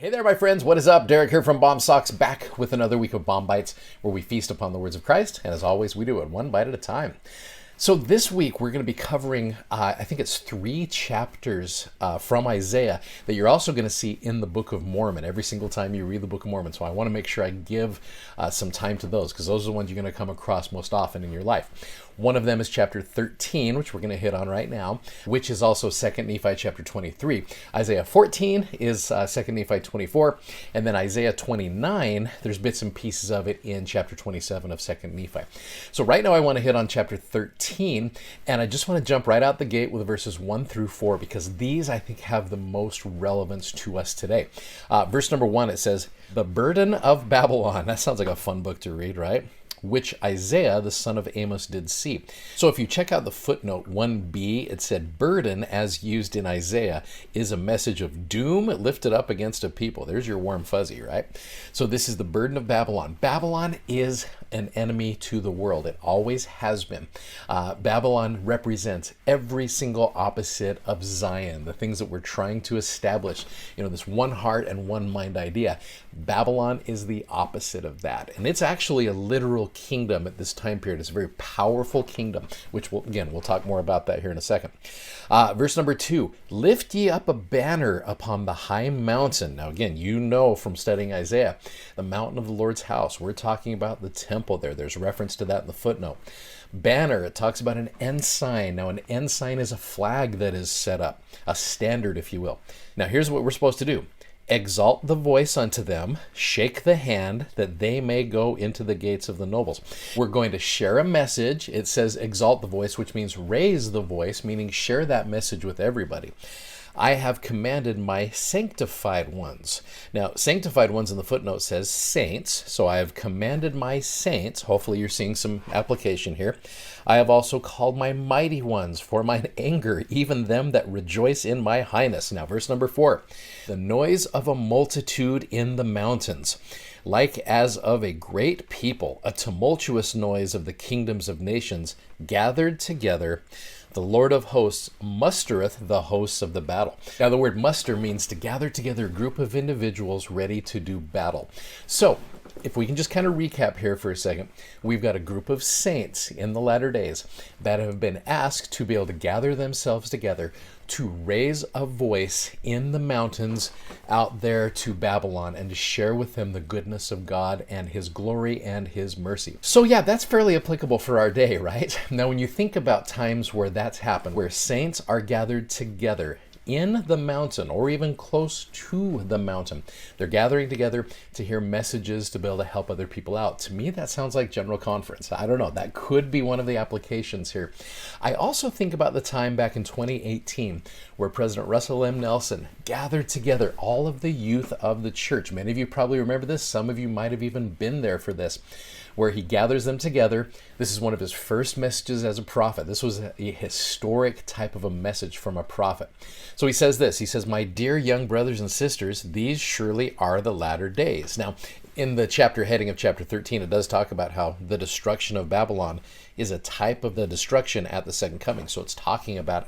Hey there, my friends. What is up? Derek here from Bomb Socks, back with another week of Bomb Bites, where we feast upon the words of Christ. And as always, we do it one bite at a time. So this week, we're going to be covering, I think it's 3 chapters from Isaiah that you're also going to see in the Book of Mormon every single time you read the Book of Mormon. So I want to make sure I give some time to those, because those are the ones you're going to come across most often in your life. One of them is chapter 13, which we're going to hit on right now, which is also 2 Nephi chapter 23. Isaiah 14 is 2 Nephi 24, and then Isaiah 29, there's bits and pieces of it in chapter 27 of 2 Nephi. So right now I want to hit on chapter 13, and I just want to jump right out the gate with verses 1 through 4, because these, I think, have the most relevance to us today. Verse number 1, it says, "The burden of Babylon." That sounds like a fun book to read, right? "Which Isaiah, the son of Amos, did see." So if you check out the footnote 1b, it said, "Burden, as used in Isaiah, is a message of doom lifted up against a people." There's your warm fuzzy, right? So this is the burden of Babylon. Babylon is an enemy to the world. It always has been. Babylon represents every single opposite of Zion, the things that we're trying to establish, this one heart and one mind idea. Babylon is the opposite of that. And it's actually a literal kingdom at this time period. It's a very powerful kingdom, which we'll talk more about that here in a second. Verse number 2, "Lift ye up a banner upon the high mountain." Now again, from studying Isaiah, the mountain of the Lord's house. We're talking about the temple there. There's reference to that in the footnote. Banner, it talks about an ensign. Now an ensign is a flag that is set up, a standard, if you will. Now here's what we're supposed to do. "Exalt the voice unto them, shake the hand, that they may go into the gates of the nobles." We're going to share a message. It says exalt the voice, which means raise the voice, meaning share that message with everybody. "I have commanded my sanctified ones." Now, sanctified ones in the footnote says saints. So I have commanded my saints. Hopefully you're seeing some application here. "I have also called my mighty ones for mine anger, even them that rejoice in my highness." Now, verse number 4, "The noise of a multitude in the mountains, like as of a great people, a tumultuous noise of the kingdoms of nations gathered together. The Lord of hosts mustereth the hosts of the battle." Now the word muster means to gather together a group of individuals ready to do battle. So if we can just kind of recap here for a second, we've got a group of saints in the latter days that have been asked to be able to gather themselves together to raise a voice in the mountains out there to Babylon and to share with them the goodness of God and his glory and his mercy. So yeah, that's fairly applicable for our day, right? Now when you think about times where that's happened, where saints are gathered together in the mountain or even close to the mountain, they're gathering together to hear messages to be able to help other people out. To me, that sounds like General Conference. I don't know. That could be one of the applications here. I also think about the time back in 2018 where President Russell M. Nelson gathered together all of the youth of the church. Many of you probably remember this. Some of you might have even been there for this, where he gathers them together. This is one of his first messages as a prophet. This was a historic type of a message from a prophet. So he says this, he says, "My dear young brothers and sisters, these surely are the latter days." Now, in the chapter heading of chapter 13, it does talk about how the destruction of Babylon is a type of the destruction at the second coming. So it's talking about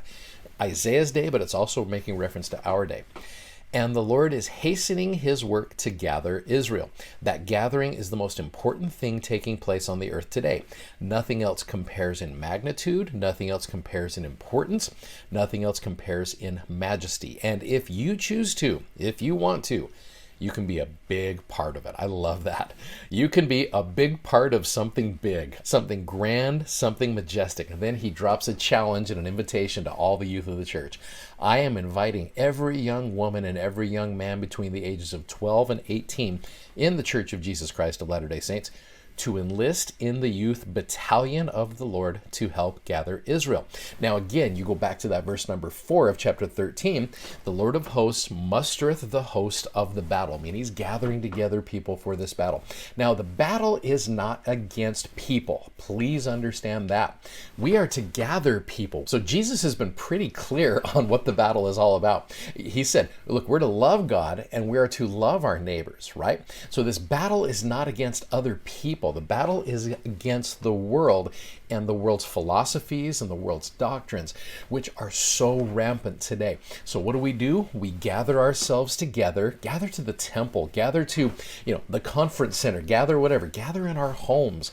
Isaiah's day, but it's also making reference to our day. "And the Lord is hastening his work to gather Israel." That gathering is the most important thing taking place on the earth today. Nothing else compares in magnitude. Nothing else compares in importance. Nothing else compares in majesty. And if you choose to, if you want to, you can be a big part of it. I love that. You can be a big part of something big, something grand, something majestic. And then he drops a challenge and an invitation to all the youth of the church. "I am inviting every young woman and every young man between the ages of 12 and 18 in the Church of Jesus Christ of Latter-day Saints to enlist in the youth battalion of the Lord to help gather Israel." Now again, you go back to that verse number 4 of chapter 13, "The Lord of hosts mustereth the host of the battle," meaning he's gathering together people for this battle. Now the battle is not against people. Please understand that. We are to gather people. So Jesus has been pretty clear on what the battle is all about. He said, look, we're to love God and we are to love our neighbors, right? So this battle is not against other people. people. The battle is against the world and the world's philosophies and the world's doctrines, which are so rampant today. So what do? We gather ourselves together, gather to the temple, gather to, the conference center, gather in our homes.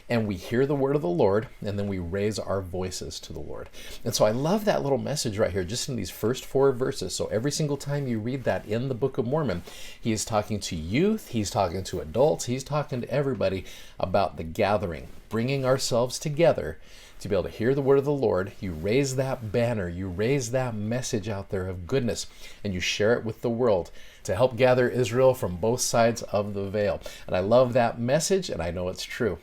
And we hear the word of the Lord, and then we raise our voices to the Lord. And so I love that little message right here, just in these first 4 verses. So every single time you read that in the Book of Mormon, he is talking to youth, he's talking to adults, he's talking to everybody about the gathering, bringing ourselves together to be able to hear the word of the Lord. You raise that banner, you raise that message out there of goodness, and you share it with the world to help gather Israel from both sides of the veil. And I love that message, and I know it's true.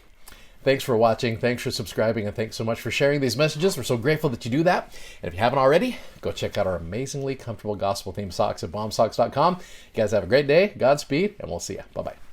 Thanks for watching, thanks for subscribing, and thanks so much for sharing these messages. We're so grateful that you do that. And if you haven't already, go check out our amazingly comfortable gospel-themed socks at BOM-BITES.com. You guys have a great day, Godspeed, and we'll see you. Bye-bye.